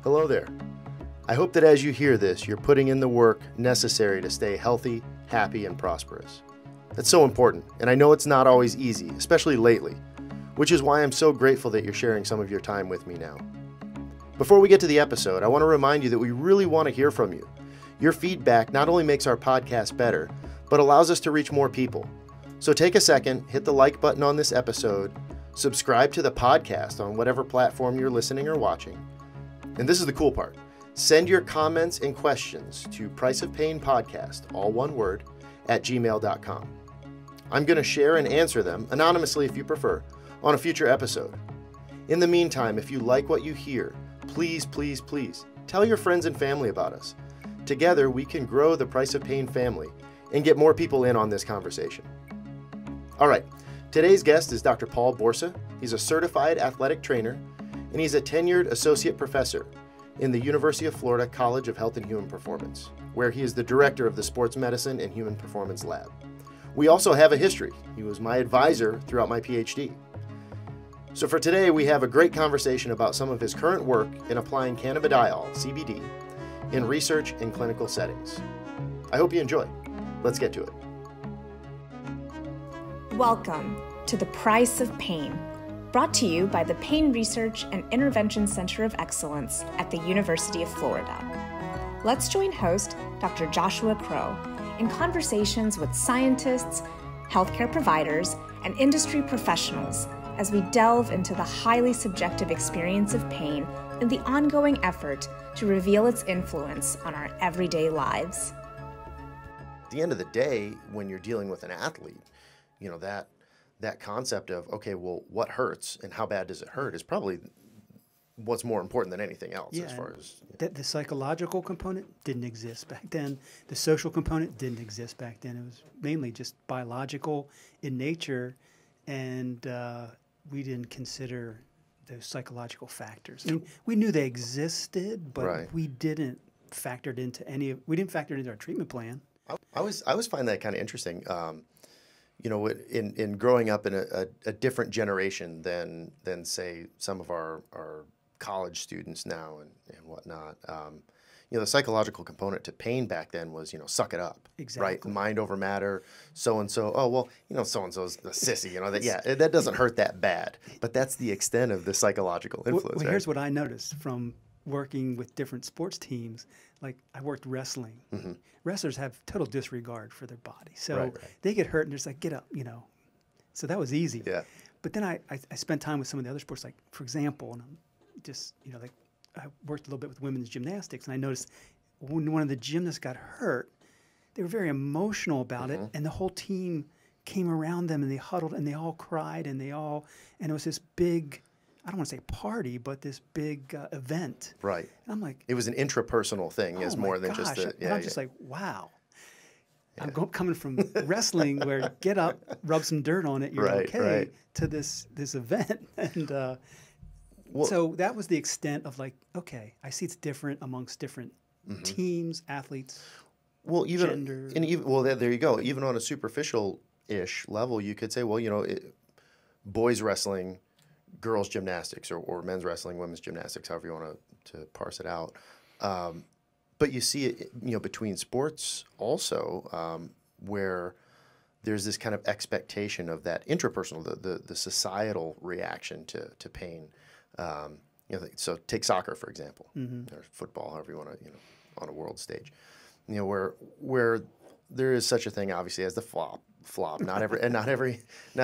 Hello there. I hope that as you hear this, you're putting in the work necessary to stay healthy, happy, and prosperous. That's so important, and I know it's not always easy, especially lately, which is why I'm so grateful that you're sharing some of your time with me now. Before we get to the episode, I want to remind you that we really want to hear from you. Your feedback not only makes our podcast better, but allows us to reach more people. So take a second, hit the like button on this episode, subscribe to the podcast on whatever platform you're listening or watching. And this is the cool part. Send your comments and questions to priceofpainpodcast, all one word, @gmail.com. I'm going to share and answer them, anonymously if you prefer, on a future episode. In the meantime, if you like what you hear, please, please, please, tell your friends and family about us. Together, we can grow the Price of Pain family and get more people in on this conversation. All right, today's guest is Dr. Paul Borsa. He's a certified athletic trainer, and he's a tenured associate professor in the University of Florida College of Health and Human Performance, where he is the director of the Sports Medicine and Human Performance Lab. We also have a history. He was my advisor throughout my PhD. So for today, we have a great conversation about some of his current work in applying cannabidiol, CBD, in research and clinical settings. I hope you enjoy. Let's get to it. Welcome to The Price of Pain, brought to you by the Pain Research and Intervention Center of Excellence at the University of Florida. Let's join host Dr. Joshua Crow in conversations with scientists, healthcare providers, and industry professionals as we delve into the highly subjective experience of pain and the ongoing effort to reveal its influence on our everyday lives. At the end of the day, when you're dealing with an athlete, you know, that concept of, okay, well, what hurts and how bad does it hurt is probably what's more important than anything else. Yeah, as far as the psychological component didn't exist back then. The social component didn't exist back then. It was mainly just biological in nature, and we didn't consider those psychological factors. I mean, we knew they existed, but we didn't factor it into we didn't factor it into our treatment plan. I always find that kind of interesting. You know, in growing up in a different generation than say some of our college students now and whatnot. You know, the psychological component to pain back then was, you know, suck it up. Exactly. Right? Mind over matter. So and so. Oh well, you know, so and so's a sissy. You know that doesn't hurt that bad. But that's the extent of the psychological influence. Well, right? Here's what I noticed from working with different sports teams. Like I worked wrestling. Mm-hmm. Wrestlers have total disregard for their body. So they get hurt and they're just like, get up, you know. So that was easy. Yeah. But then I spent time with some of the other sports, like, for example, and I'm just, you know, like I worked a little bit with women's gymnastics, and I noticed when one of the gymnasts got hurt, they were very emotional about it, and the whole team came around them and they huddled and they all cried and it was this big, I don't want to say party, but this big event. Right. And I'm like, it was an intrapersonal thing, is more than gosh. just I'm just like, wow. Yeah. I'm coming from wrestling where get up, rub some dirt on it, you're okay, to this event. And so that was the extent of like, okay, I see it's different amongst different teams, athletes, gender. There you go. Even on a superficial-ish level, you could say, well, you know, boys wrestling, girls gymnastics, or men's wrestling, women's gymnastics, however you want to parse it out. But you see it, you know, between sports also, where there's this kind of expectation of that intrapersonal, the societal reaction to pain. You know, so take soccer for example, or football, however you want to, you know, on a world stage. You know, where there is such a thing, obviously, as the flop. Not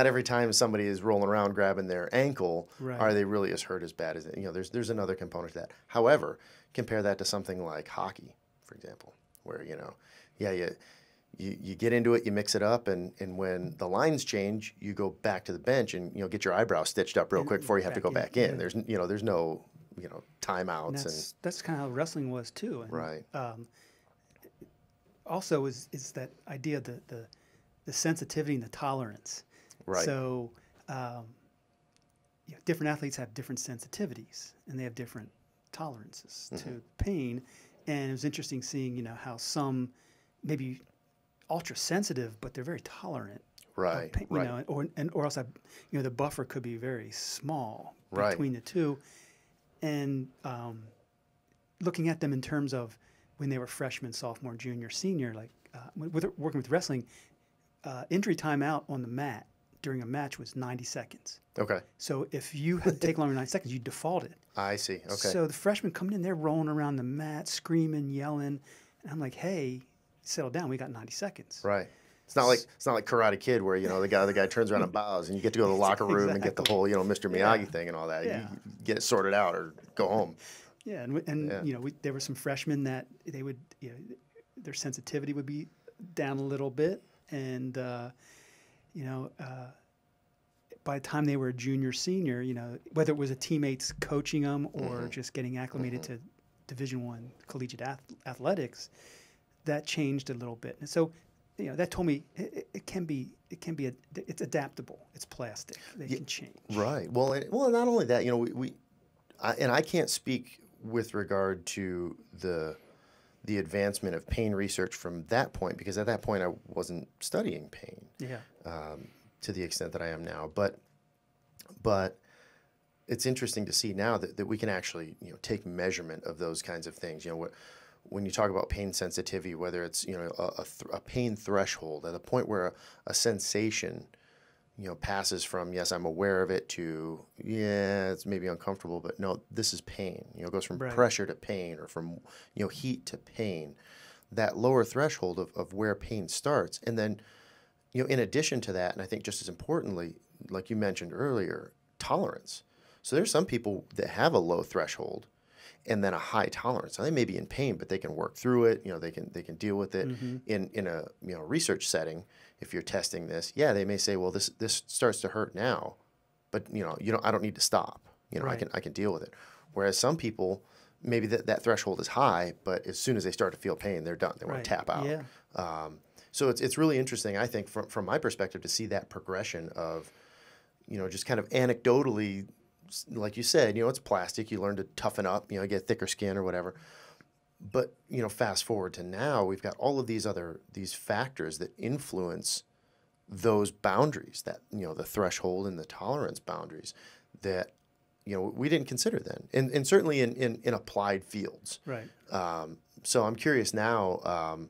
every time somebody is rolling around grabbing their ankle are they really as hurt as bad as it. You know, there's another component to that. However, compare that to something like hockey, for example, where, you know, you get into it, you mix it up, and when the lines change, you go back to the bench and, you know, get your eyebrows stitched up real quick before you have to go back in. There's no, you know, timeouts, and that's kind of how wrestling was too. And, right. Also is that idea of the sensitivity and the tolerance. Right. So you know, different athletes have different sensitivities and they have different tolerances to pain. And it was interesting seeing, you know, how some maybe ultra sensitive, but they're very tolerant. Right. Pain, you know, or else you know, the buffer could be very small between the two. And looking at them in terms of when they were freshman, sophomore, junior, senior, like working with wrestling, injury time out on the mat during a match was 90 seconds. Okay. So if you had to take longer than 90 seconds, you defaulted. I see. Okay. So the freshmen coming in, they're rolling around the mat, screaming, yelling. And I'm like, hey, settle down. We got 90 seconds. Right. It's not like Karate Kid where, the guy turns around and bows and you get to go to the locker room and get the whole, Mr. Miyagi thing and all that. Yeah. You get it sorted out or go home. Yeah. And there were some freshmen that they would, their sensitivity would be down a little bit. And, by the time they were a junior, senior, whether it was a teammates coaching them or just getting acclimated to Division I collegiate athletics, that changed a little bit. And so, that told me it's adaptable. It's plastic. They can change. Right. Well, not only that, I can't speak with regard to the advancement of pain research from that point, because at that point I wasn't studying pain. Yeah. To the extent that I am now, but it's interesting to see now that we can actually take measurement of those kinds of things. When you talk about pain sensitivity, whether it's a pain threshold at a point where a sensation passes from yes, I'm aware of it to yeah, it's maybe uncomfortable, but no, this is pain. It goes from pressure to pain, or from heat to pain. That lower threshold of where pain starts, and then in addition to that, and I think just as importantly, like you mentioned earlier, tolerance. So there's some people that have a low threshold and then a high tolerance. Now, they may be in pain, but they can work through it. They can deal with it. In a research setting. If you're testing this, they may say, well, this starts to hurt now, but I don't need to stop. I can deal with it. Whereas some people, maybe that threshold is high, but as soon as they start to feel pain, they're done. They want to tap out. Yeah. So it's really interesting, I think, from my perspective, to see that progression of, just kind of anecdotally, like you said, it's plastic. You learn to toughen up, get thicker skin or whatever. But, fast forward to now, we've got all of these factors that influence those boundaries, that, the threshold and the tolerance boundaries that, we didn't consider then. And certainly in applied fields. Right. So I'm curious now,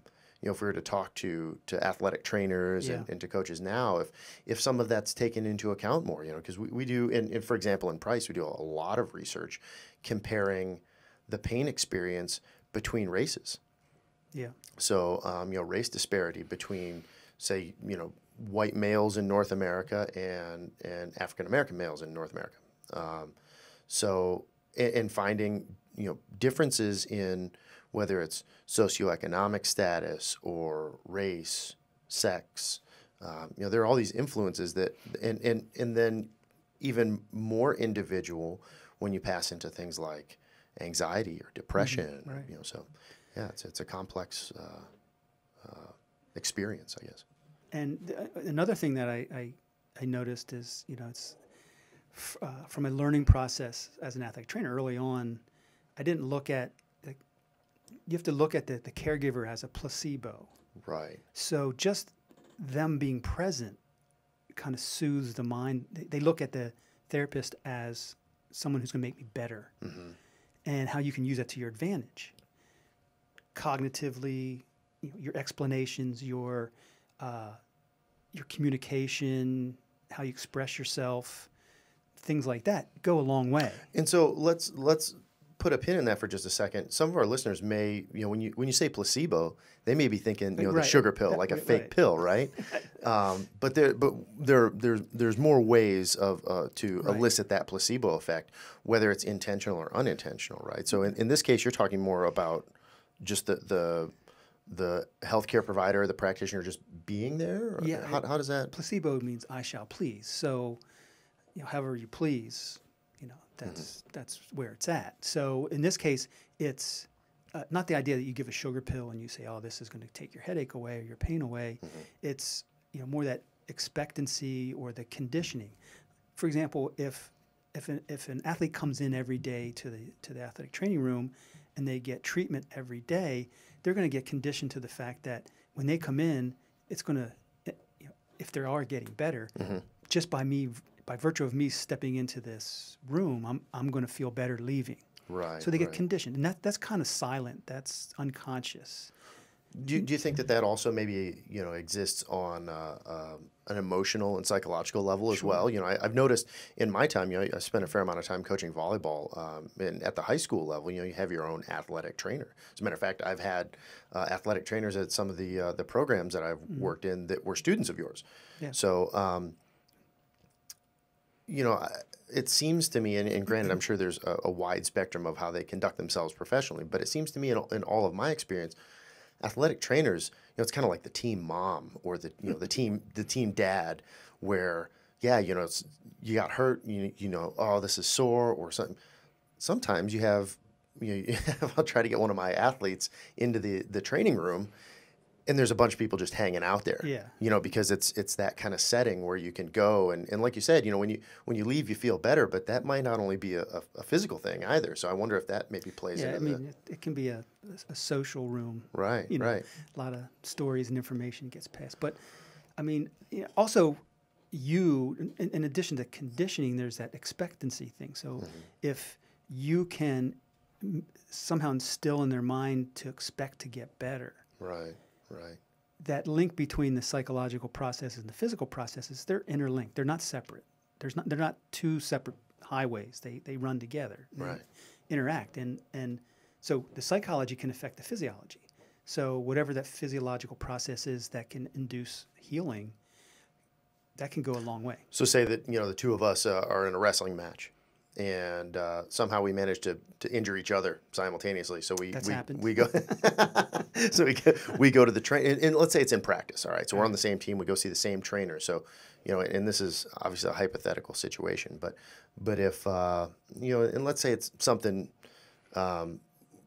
if we were to talk to athletic trainers and to coaches now, if some of that's taken into account more, because we do, and for example, in Price, we do a lot of research comparing the pain experience between races. Yeah. So, race disparity between, say, white males in North America and African-American males in North America. And finding, differences in whether it's socioeconomic status or race, sex. There are all these influences that, and then even more individual when you pass into things like anxiety or depression. Right. So it's a complex experience, I guess. And another thing that I noticed is, it's from a learning process as an athletic trainer early on, I didn't look at, you have to look at the caregiver as a placebo. Right. So just them being present kind of soothes the mind. They look at the therapist as someone who's going to make me better, and how you can use that to your advantage. Cognitively, your explanations, your communication, how you express yourself, things like that go a long way. And so let's put a pin in that for just a second. Some of our listeners may, when you say placebo, they may be thinking, the sugar pill, like a fake pill, right? But there's more ways to elicit that placebo effect, whether it's intentional or unintentional, right? So in this case, you're talking more about just the healthcare provider, the practitioner, just being there. Or yeah. How does that? Placebo means I shall please. So, however you please. That's where it's at. So in this case, it's not the idea that you give a sugar pill and you say, oh, this is going to take your headache away or your pain away. It's more that expectancy or the conditioning. For example, if an athlete comes in every day to the athletic training room and they get treatment every day, they're going to get conditioned to the fact that when they come in, it's going to, if they are getting better, just by virtue of me stepping into this room, I'm going to feel better leaving. Right. So they get right. conditioned, and that's kind of silent. That's unconscious. Do you think that that also maybe, exists on an emotional and psychological level as well? I've noticed in my time, I spent a fair amount of time coaching volleyball, and at the high school level, you have your own athletic trainer. As a matter of fact, I've had athletic trainers at some of the programs that I've worked in that were students of yours. Yeah. So, it seems to me, and granted, I'm sure there's a wide spectrum of how they conduct themselves professionally, but it seems to me in all of my experience, athletic trainers, it's kind of like the team mom or the team dad, where it's, you got hurt, oh, this is sore or something. Sometimes you have, I'll try to get one of my athletes into the training room, and there's a bunch of people just hanging out there. Yeah. Because it's that kind of setting where you can go and like you said, when you leave, you feel better, but that might not only be a physical thing either. So I wonder if that maybe plays into it can be a social room. Right. Right. A lot of stories and information gets passed. But also in addition to conditioning, there's that expectancy thing. So if you can somehow instill in their mind to expect to get better. Right. Right. That link between the psychological processes and the physical processes, they're interlinked. They're not separate. They're not two separate highways. They run together. Right. Interact. And so the psychology can affect the physiology. So whatever that physiological process is that can induce healing, that can go a long way. So say that, the two of us are in a wrestling match, and somehow we manage to injure each other simultaneously. So we go so we go to the train, and let's say it's in practice. All right, so we're on the same team. We go see the same trainer. So and this is obviously a hypothetical situation, but if and let's say it's something,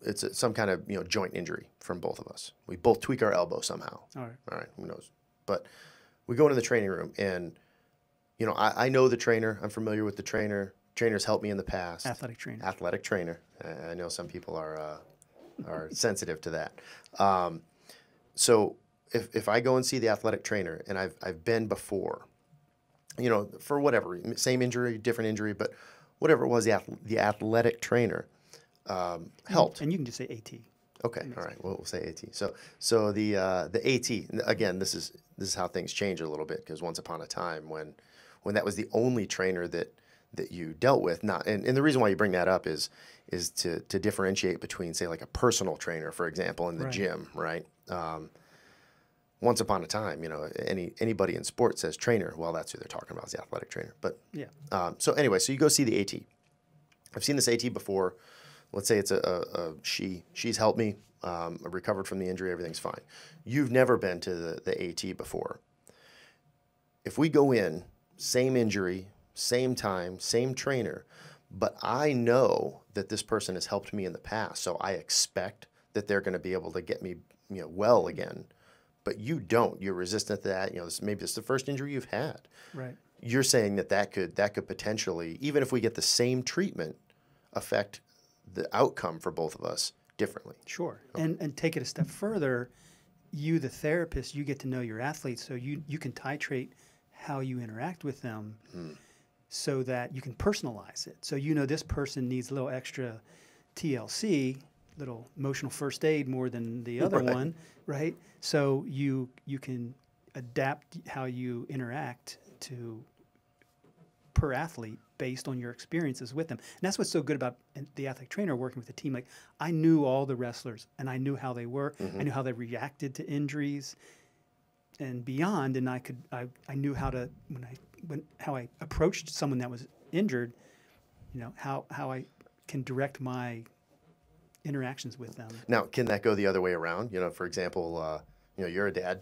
it's some kind of joint injury from both of us. We both tweak our elbow somehow. All right, who knows? But we go into the training room, and I know the trainer. I'm familiar with the trainer. Trainers helped me in the past. Athletic trainer. I know some people are sensitive to that. So if I go and see the athletic trainer, and I've been before, for whatever, same injury, different injury, but whatever it was, the athletic trainer helped. And you can just say AT. Okay, all right. We'll say AT. So the AT, again, this is how things change a little bit, because once upon a time when that was the only trainer that you dealt with, and the reason why you bring that up is to differentiate between, say, like a personal trainer, for example, in the gym, right? Once upon a time, anybody in sports says trainer, well, that's who they're talking about, is the athletic trainer. But so anyway, so you go see the AT. I've seen this AT before. Let's say it's she's helped me, I recovered from the injury, everything's fine. You've never been to the AT before. If we go in, same injury, same time, same trainer, but I know that this person has helped me in the past, so I expect that they're going to be able to get me, well again. But you don't. You're resistant to that. Maybe this is the first injury you've had. Right. You're saying that could potentially, even if we get the same treatment, affect the outcome for both of us differently. Sure. Okay. And take it a step further. You, the therapist, you get to know your athletes, so you can titrate how you interact with them. So that you can personalize it. So this person needs a little extra TLC, little emotional first aid more than the other one, right? So you can adapt how you interact per athlete based on your experiences with them. And that's what's so good about the athletic trainer working with the team. Like, I knew all the wrestlers, and I knew how they were. I knew how they reacted to injuries and beyond, and I knew how to how I approached someone that was injured, how I can direct my interactions with them. Now, can that go the other way around? For example, you're a dad.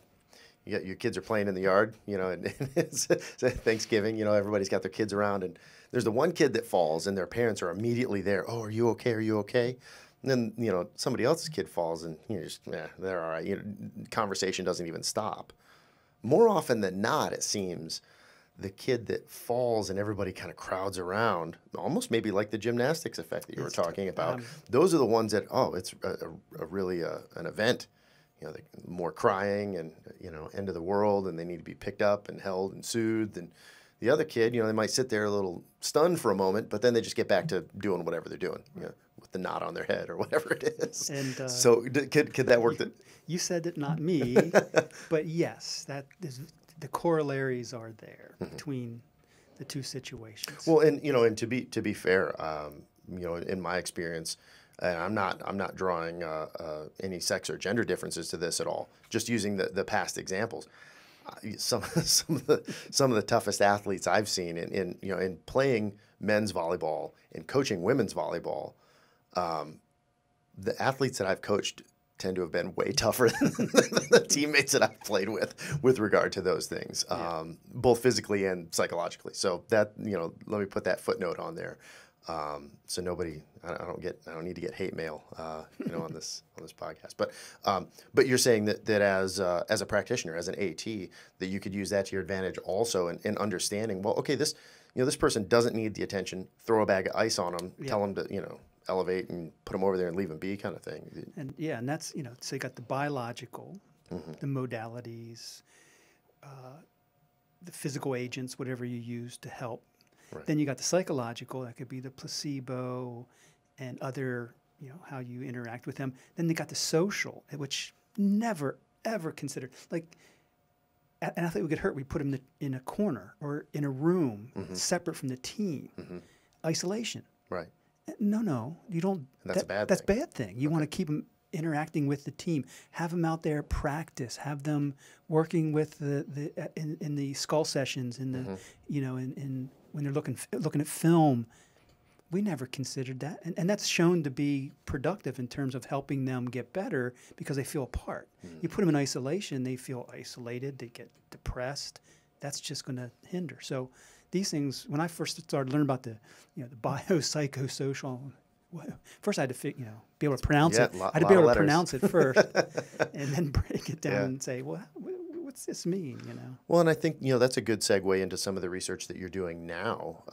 Your kids are playing in the yard, and it's Thanksgiving, everybody's got their kids around, and there's the one kid that falls, and their parents are immediately there. Oh, are you okay? Are you okay? And then, somebody else's kid falls, and they're all right. Conversation doesn't even stop. More often than not, it seems, the kid that falls and everybody kind of crowds around, almost maybe like the gymnastics effect that you were talking about. Those are the ones that, it's a really an event. More crying and, end of the world, and they need to be picked up and held and soothed. And The other kid, they might sit there a little stunned for a moment, but then they just get back to doing whatever they're doing, with the knot on their head or whatever it is. And so could that work? You said it, not me, but yes, that is, the corollaries are there between the two situations. Well, and to be fair, in my experience, and I'm not drawing any sex or gender differences to this at all. Just using the past examples. Some of the toughest athletes I've seen in playing men's volleyball and coaching women's volleyball, the athletes that I've coached tend to have been way tougher than the teammates that I've played with regard to those things, both physically and psychologically. So that let me put that footnote on there. So nobody, I don't need to get hate mail, on this podcast. But you're saying that as a practitioner, as an AT, that you could use that to your advantage also in understanding. Well, okay, this person doesn't need the attention. Throw a bag of ice on them. Tell them to elevate and put them over there and leave them be, kind of thing. And that's so you got the biological, the modalities, the physical agents, whatever you use to help. Right. Then you got the psychological, that could be the placebo and other, how you interact with them. Then they got the social, which never, ever considered. Like, an athlete would get hurt, we put him in a corner or in a room separate from the team. Isolation. Right. No, you don't. That's a bad thing. That's a bad thing. You want to keep them interacting with the team. Have them out there practice. Have them working with in the skull sessions, in the in when they're looking at film. We never considered that, and that's shown to be productive in terms of helping them get better because they feel apart. You put them in isolation, they feel isolated, they get depressed. That's just going to hinder. So these things, when I first started learning about the biopsychosocial, first I had to be able to pronounce it. I had to be able to pronounce it first, and then break it down and say, well, what's this mean? Well, and I think that's a good segue into some of the research that you're doing now,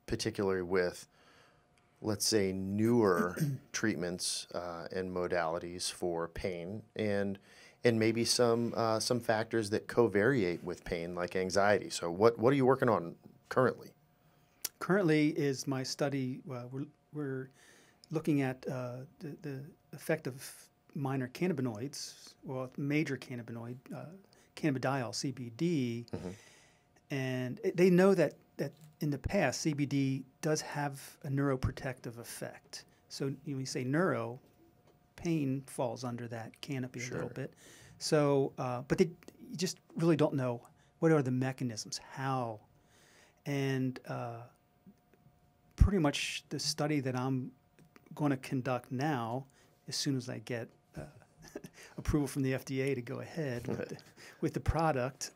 particularly with, let's say, newer treatments and modalities for pain, and maybe some factors that covariate with pain, like anxiety. So what are you working on currently? Currently is my study. We're looking at the effect of minor cannabinoids, major cannabinoid, cannabidiol, CBD, and they know that in the past CBD does have a neuroprotective effect. So when you say neuro, pain falls under that canopy a little bit. So, but you just really don't know what are the mechanisms, how, and pretty much the study that I'm going to conduct now, as soon as I get approval from the FDA to go ahead with the product,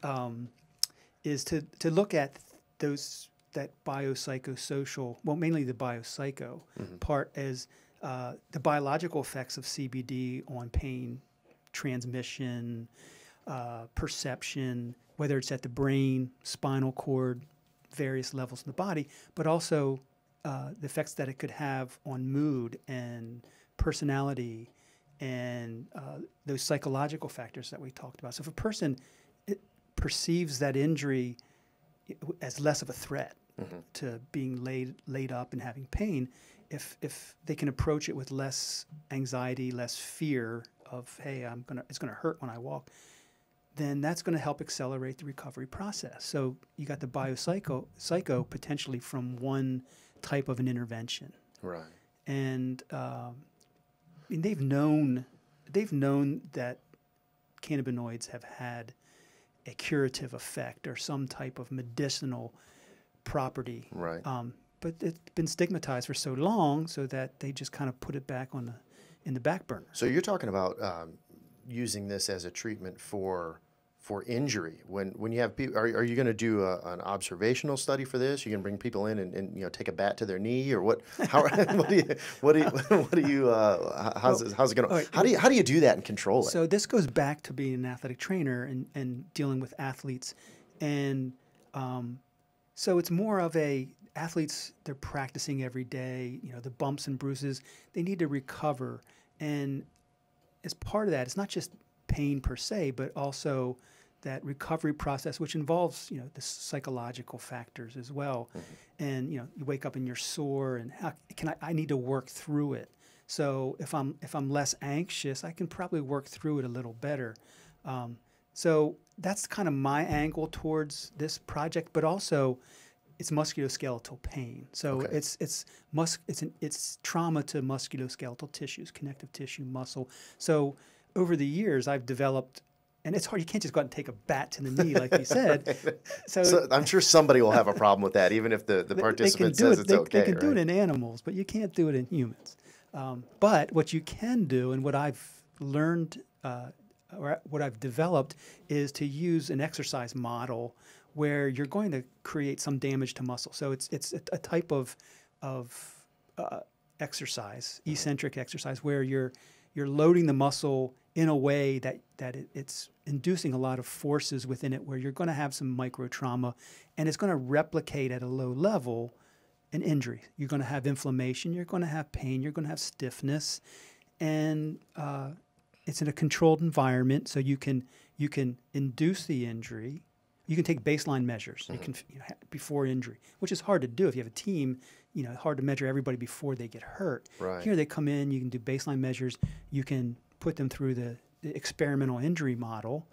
is to look at that biopsychosocial, mainly the biopsycho part, as the biological effects of CBD on pain, transmission, perception, whether it's at the brain, spinal cord, various levels in the body, but also the effects that it could have on mood and personality and those psychological factors that we talked about. So if a person perceives that injury as less of a threat to being laid up and having pain, if they can approach it with less anxiety, less fear of, hey, it's gonna hurt when I walk, then that's going to help accelerate the recovery process. So you got the biopsycho potentially from one type of an intervention, right? And they've known that cannabinoids have had a curative effect or some type of medicinal property, right? But it's been stigmatized for so long, so that they just kind of put it back in the back burner. So you're talking about using this as a treatment for injury. When you have people, are you going to do an observational study for this? You're going to bring people in and take a bat to their knee, or what? How's it going to? How do you do that and control it? So this goes back to being an athletic trainer and dealing with athletes, and so it's more of athletes. They're practicing every day. The bumps and bruises. They need to recover, and as part of that, it's not just pain per se, but also that recovery process, which involves, the psychological factors as well. And, you wake up and you're sore, and how can I need to work through it. So if I'm less anxious, I can probably work through it a little better. So that's kind of my angle towards this project, but also it's musculoskeletal pain. So it's trauma to musculoskeletal tissues, connective tissue, muscle. So over the years, I've developed, and it's hard. You can't just go out and take a bat to the knee, like you said. So I'm sure somebody will have a problem with that, even if the participant says it's okay. They can do it in animals, but you can't do it in humans. But what you can do, and what I've learned, or what I've developed, is to use an exercise model where you're going to create some damage to muscle. So it's a type of exercise, eccentric exercise, where you're loading the muscle in a way that it's inducing a lot of forces within it, where you're going to have some micro trauma, and it's going to replicate at a low level an injury. You're going to have inflammation, you're going to have pain, you're going to have stiffness, and it's in a controlled environment, so you can induce the injury. You can take baseline measures. You can before injury, which is hard to do if you have a team. Hard to measure everybody before they get hurt. Right. Here they come in. You can do baseline measures. You can put them through the experimental injury model,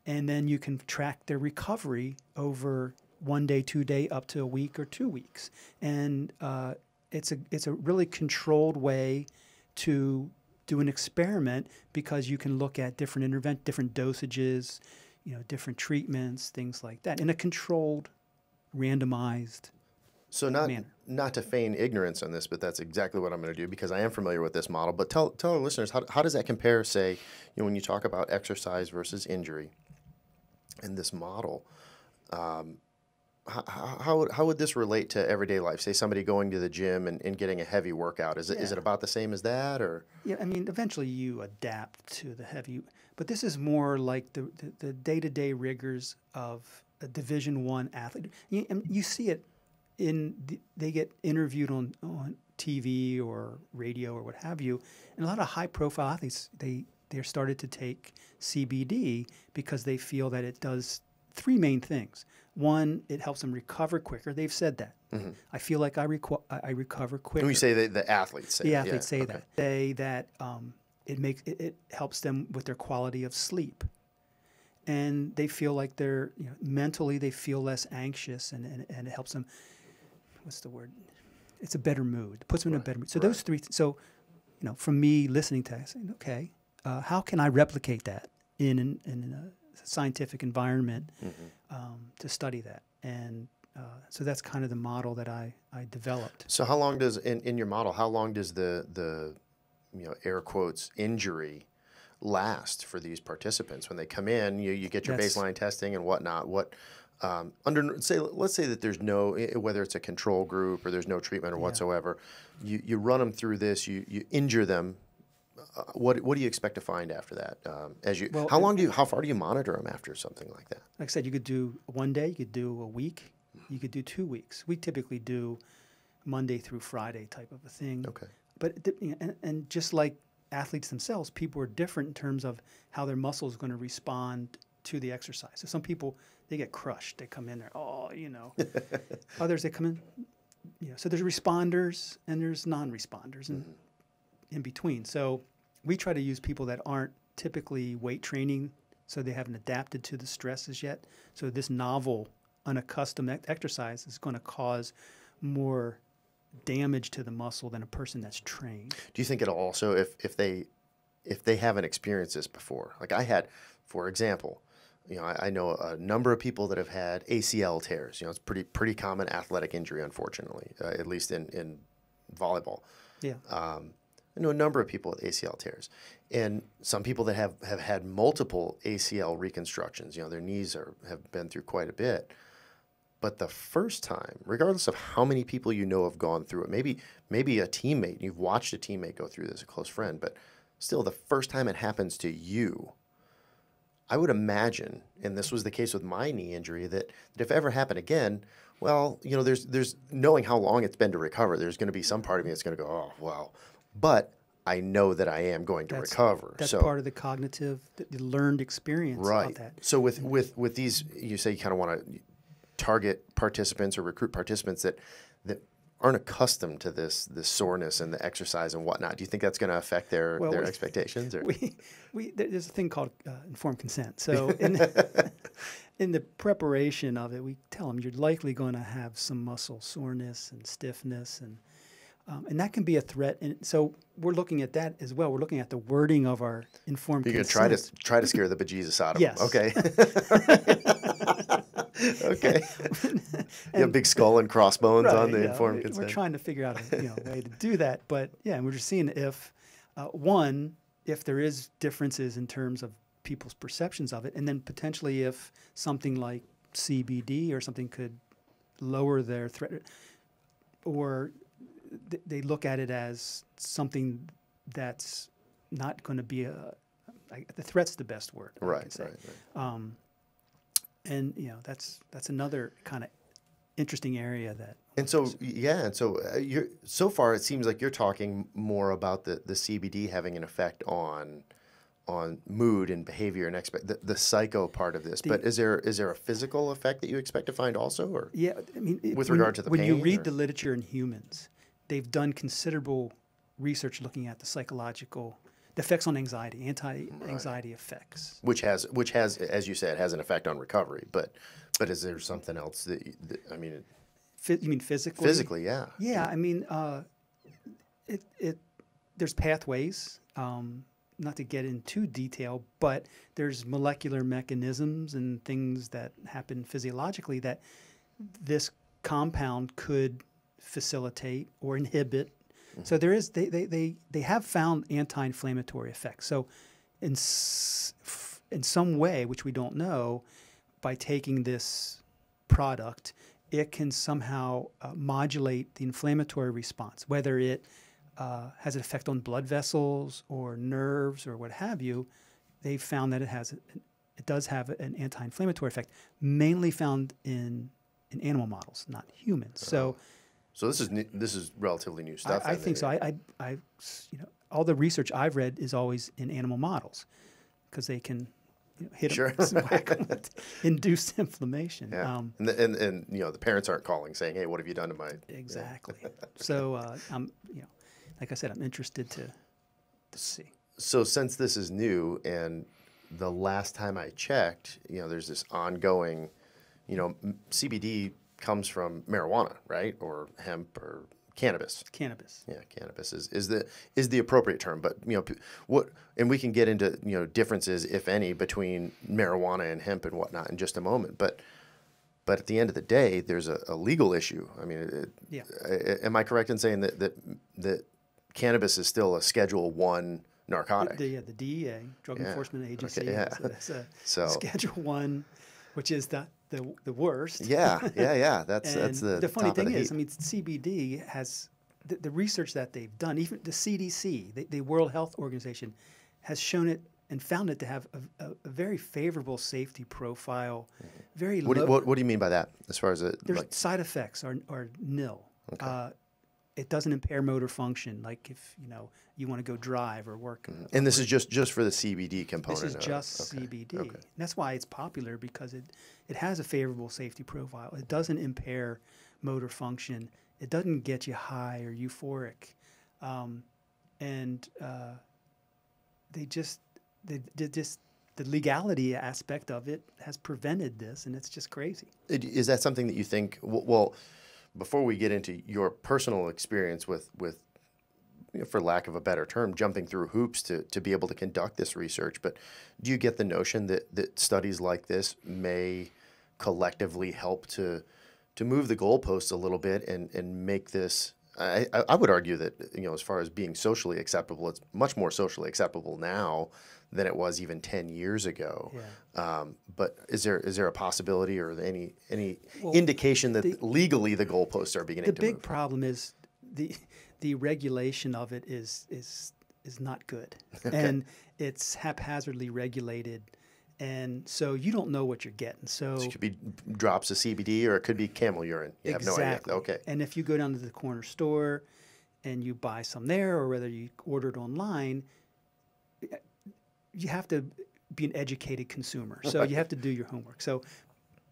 and then you can track their recovery over 1 day, 2 day, up to a week or 2 weeks. And it's a really controlled way to do an experiment, because you can look at different dosages, different treatments, things like that, in a controlled, randomized manner. Not to feign ignorance on this, but that's exactly what I'm going to do, because I am familiar with this model. But tell our listeners, how does that compare, say, when you talk about exercise versus injury in this model? How would this relate to everyday life? Say somebody going to the gym and getting a heavy workout. Is it about the same as that, or? Yeah, eventually you adapt to the heavy, but this is more like the day-to-day rigors of a Division I athlete. You see it they get interviewed on TV or radio or what have you, and a lot of high-profile athletes, they're started to take CBD because they feel that it does three main things. One, it helps them recover quicker. They've said that. I feel like I recover quicker. When you say the athletes say the athletes say that. Say that it helps them with their quality of sleep, and they feel like they're mentally they feel less anxious, and it helps them. What's the word? It's a better mood. It puts them in a better mood. So those three. So, from me listening to it, saying, okay, how can I replicate that in a scientific environment to study that? And so that's kind of the model that I developed. So how long does in your model? How long does the air quotes injury last for these participants when they come in? You get your baseline testing and whatnot. Let's say that there's no, whether it's a control group or there's no treatment or whatsoever, you run them through this, you injure them. What do you expect to find after that? How far do you monitor them after something like that? Like I said, you could do 1 day, you could do a week, you could do 2 weeks. We typically do Monday through Friday type of a thing. Okay. But and just like athletes themselves, people are different in terms of how their muscle is going to respond to the exercise. So some people, they get crushed. They come in there, Others, they come in, so there's responders and there's non-responders and in between. So we try to use people that aren't typically weight training, so they haven't adapted to the stresses yet. So this novel, unaccustomed exercise is going to cause more damage to the muscle than a person that's trained. Do you think it'll also, if they haven't experienced this before, like I had, for example, I know a number of people that have had ACL tears. It's pretty common athletic injury, unfortunately, at least in volleyball. Yeah. I know a number of people with ACL tears, and some people that have had multiple ACL reconstructions. Their knees have been through quite a bit. But the first time, regardless of how many people have gone through it, maybe a teammate, you've watched a teammate go through this, a close friend, but still the first time it happens to you, I would imagine, and this was the case with my knee injury, that if it ever happened again, well, there's knowing how long it's been to recover, there's going to be some part of me that's going to go, oh, wow. But I know that I am going to recover. That's so, part of the cognitive, the learned experience right. of that. So with these, you say you kind of want to target participants or recruit participants that aren't accustomed to this soreness and the exercise and whatnot. Do you think that's going to affect their expectations? Or? There's a thing called informed consent. So in the preparation of it, we tell them you're likely going to have some muscle soreness and stiffness, and that can be a threat. And so we're looking at that as well. We're looking at the wording of our informed consent. You're going to try to scare the bejesus out of yes. them. Okay. Okay. You have big skull and crossbones on the informed consent. We're trying to figure out a way to do that. But yeah, and we're just seeing if if there is differences in terms of people's perceptions of it, and then potentially if something like CBD or something could lower their threat, or they look at it as something that's not going to be the threat's the best word. Right. And that's another kind of interesting area that. And so so far it seems like you're talking more about the CBD having an effect on mood and behavior and the psycho part of this. But is there a physical effect that you expect to find also, or with regard to the pain? When you read the literature in humans, they've done considerable research looking at the effects on anxiety, anti-anxiety effects. Which has, as you said, has an effect on recovery. But is there something else that you mean physically? Physically, yeah. Yeah, I mean, there's pathways. Not to get into detail, but there's molecular mechanisms and things that happen physiologically that this compound could facilitate or inhibit. So there is they have found anti-inflammatory effects. So in some way, which we don't know, by taking this product, it can somehow modulate the inflammatory response, whether it has an effect on blood vessels or nerves or what have you. They've found that it does have an anti-inflammatory effect, mainly found in animal models, not humans. So this is relatively new stuff. I think so. I all the research I've read is always in animal models because they can hit them, whack them with induced inflammation. Yeah. And the parents aren't calling saying, "Hey, what have you done to my?" Exactly. So I'm like I said, I'm interested to see. So since this is new, and the last time I checked, there's this ongoing, CBD comes from marijuana, right, or hemp or cannabis. Cannabis. Yeah, cannabis is the appropriate term. But and we can get into differences, if any, between marijuana and hemp and whatnot in just a moment. But at the end of the day, there's a legal issue. I mean, am I correct in saying that cannabis is still a Schedule I narcotic? The DEA, Drug Enforcement Agency. Okay, yeah. So Schedule I, which is the worst. Yeah. That's the funny thing is, CBD has the research that they've done. Even the CDC, the World Health Organization, has shown it and found it to have a very favorable safety profile. Very low. What do you mean by that? As far as side effects are nil. Okay. It doesn't impair motor function, like if you want to go drive or work. And this is just for the CBD component. This is just CBD. Okay. And that's why it's popular, because it has a favorable safety profile. It doesn't impair motor function. It doesn't get you high or euphoric, the legality aspect of it has prevented this, and it's just crazy. Is that something that you think? Well, before we get into your personal experience with for lack of a better term, jumping through hoops to be able to conduct this research, but do you get the notion that studies like this may collectively help to move the goalposts a little bit and make this? I would argue that as far as being socially acceptable, it's much more socially acceptable now than it was even 10 years ago. Yeah. But is there a possibility or any indication that legally the goalposts are beginning to move? The big problem is the regulation of it is not good. Okay. And it's haphazardly regulated. And so you don't know what you're getting. So it could be drops of CBD, or it could be camel urine. You have no idea. Okay. And if you go down to the corner store, and you buy some there, or whether you order it online, you have to be an educated consumer. So you have to do your homework. So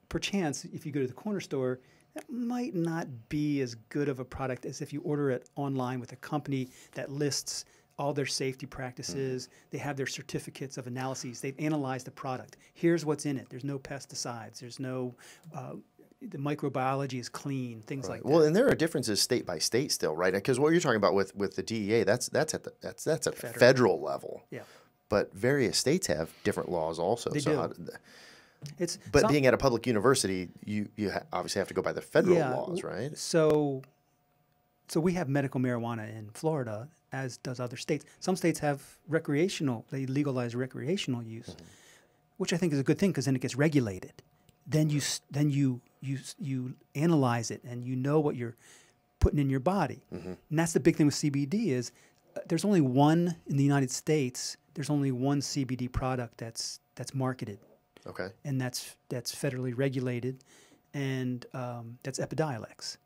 perchance, if you go to the corner store, that might not be as good of a product as if you order it online with a company that lists all their safety practices. They have their certificates of analyses. They've analyzed the product. Here's what's in it. There's no pesticides. There's no, the microbiology is clean, things like that. Well, and there are differences state by state still, right? Because what you're talking about with the DEA, that's at the federal level. Yeah. But various states have different laws also. They do. But being at a public university, you obviously have to go by the federal laws, right? So we have medical marijuana in Florida, as does other states. Some states have they legalize recreational use, which I think is a good thing because then it gets regulated. Then you analyze it and you know what you're putting in your body. And that's the big thing with CBD is there's only one in the United States. There's only one CBD product that's marketed. Okay. And that's federally regulated, and that's Epidiolex.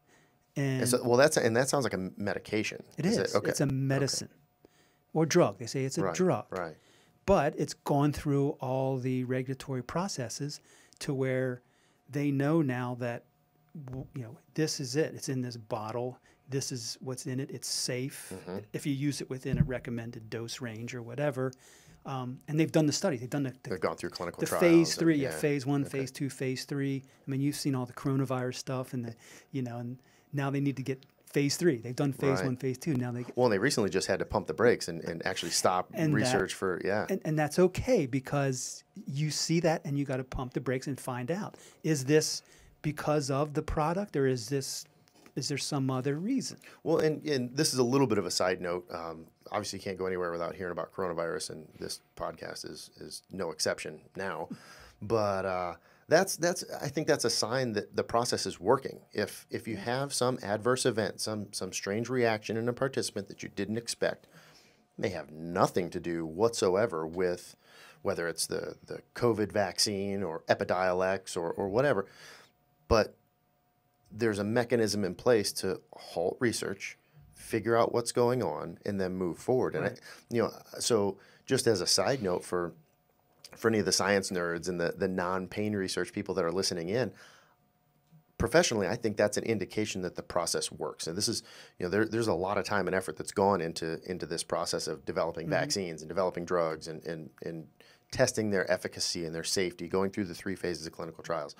And that sounds like a medication. It is. Okay. It's a medicine or drug. They say it's a drug. Right. But it's gone through all the regulatory processes to where they know now that this is it. It's in this bottle. This is what's in it. It's safe if you use it within a recommended dose range or whatever. And they've done the study. They've gone through clinical trials. Phase 3, phase 1, phase 2, phase 3. I mean, you've seen all the coronavirus stuff, and and now they need to get phase 3. They've done phase 1, phase 2. Now they recently just had to pump the brakes and actually stop research And that's okay because you see that and you got to pump the brakes and find out, is this because of the product or is there some other reason? Well, and this is a little bit of a side note. Obviously, you can't go anywhere without hearing about coronavirus, and this podcast is no exception now. But I think that's a sign that the process is working. If you have some adverse event, some strange reaction in a participant that you didn't expect, may have nothing to do whatsoever with whether it's the COVID vaccine or Epidiolex or whatever, but there's a mechanism in place to halt research, figure out what's going on, and then move forward. And so just as a side note for any of the science nerds and the non-pain research people that are listening in, professionally, I think that's an indication that the process works. And this is, there's a lot of time and effort that's gone into this process of developing vaccines and developing drugs and testing their efficacy and their safety, going through the 3 phases of clinical trials.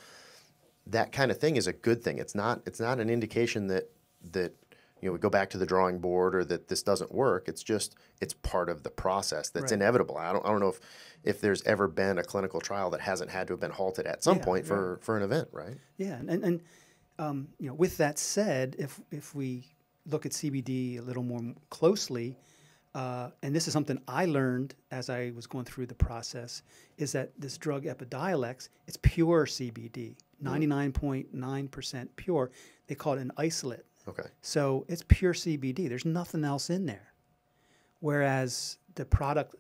That kind of thing is a good thing. It's not an indication that we go back to the drawing board or that this doesn't work. It's part of the process that's inevitable. I don't know if there's ever been a clinical trial that hasn't had to have been halted at some point for an event, right? Yeah, and with that said, if we look at CBD a little more closely, and this is something I learned as I was going through the process, is that this drug Epidiolex, it's pure CBD, 99.9% pure. They call it an isolate. Okay. So it's pure CBD. There's nothing else in there. Whereas the product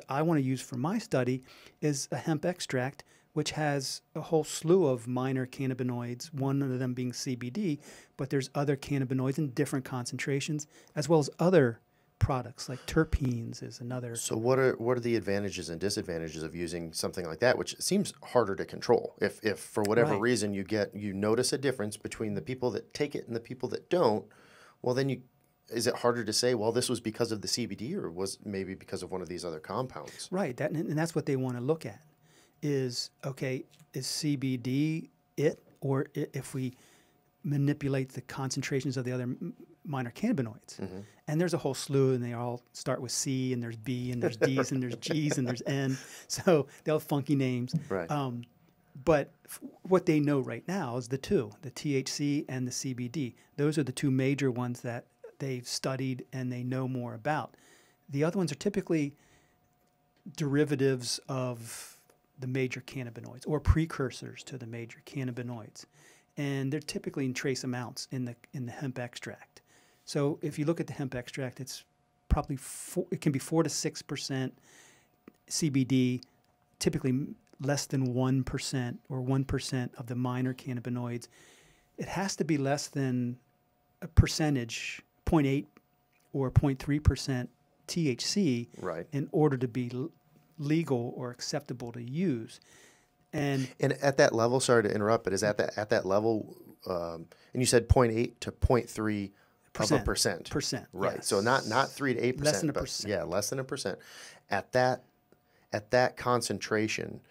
I want to use for my study is a hemp extract, which has a whole slew of minor cannabinoids, one of them being CBD, but there's other cannabinoids in different concentrations, as well as other products like terpenes is another. So what are the advantages and disadvantages of using something like that, which seems harder to control? If for whatever reason you notice a difference between the people that take it and the people that don't, well then is it harder to say, well, this was because of the CBD or was maybe because of one of these other compounds? Right, and that's what they want to look at is CBD it, or if we manipulate the concentrations of the other minor cannabinoids. And there's a whole slew, and they all start with C, and there's B, and there's D's, and there's G's, and there's N. So they all have funky names. Right. But what they know right now is the THC and the CBD. Those are the 2 major ones that they've studied and they know more about. The other ones are typically derivatives of the major cannabinoids or precursors to the major cannabinoids. And they're typically in trace amounts in the hemp extract. So if you look at the hemp extract, it's probably it can be 4 to 6% CBD, typically less than 1% or 1% of the minor cannabinoids. It has to be less than a percentage 0.8 or 0.3% THC Right. in order to be legal or acceptable to use. And at that level, sorry to interrupt, but is at that level, and you said 0.8 to 0.3 of a percent. Right. Yes. So not 3 to 8%. Less than a but percent. Yeah, less than a percent. At that concentration,